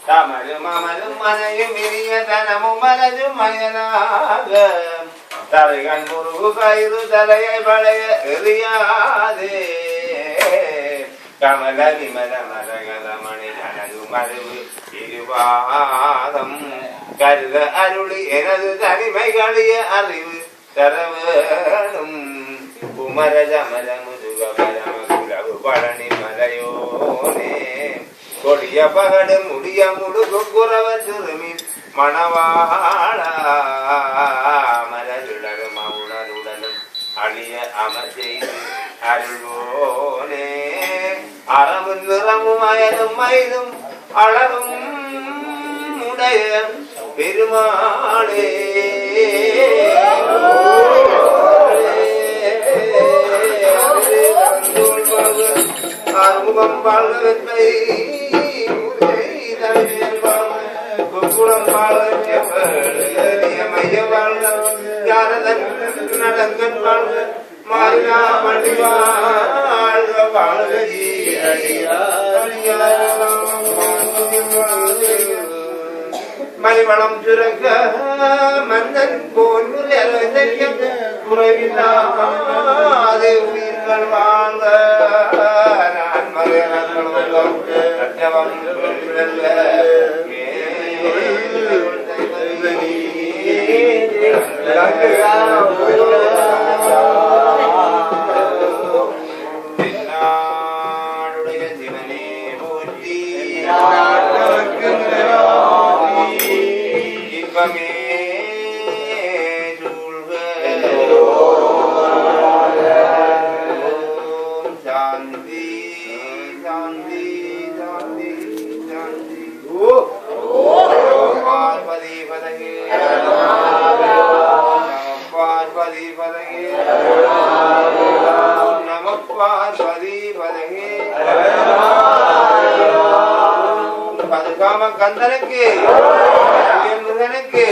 தமரும் அமரும் மனையும் இனிய தனமும் மனதும் மயனாக தரைகள் முருகு கயிறு தலையை பழைய எறியாதே கமல விமல மரகத மணி தனது மருவு இருவாதம் கருத அருளி எனது தனிமைகளிய அறிவு தரவேணும் குமர ஜமர முதுக பரம குலவு பழனி மலையோனே கொடிய பகடு முடிய முடுகு குறவ சிறுமின் மணவாள மலருடரும் உணருடனும் அழிய அமர் செய்து அருள்வோனே அறமும் நிறமும் அயனும் மயிலும் அளவும் உடைய பெருமாளே ஆறுமுகம் வாழ்வதை குக்குளம் வாழமைய வாழ்ந்த நடங்கன் வாழ்க மாறினா மணி வாழ்க வாழ்க மணிவளம் சுரக்க மன்னன் போல் குறைவில்லாத உயிர்கள் வாழ்ந்த நான் மறைவம் தென்னாடுடைய சிவனே போற்றி இன்பமே சாந்தி சாந்தி சாந்தி சாந்தி பார்வதி பதகே பார்வதி பதகே நம பார்வதி பதகே பதுகாம கந்தனுக்கு முருகனுக்கு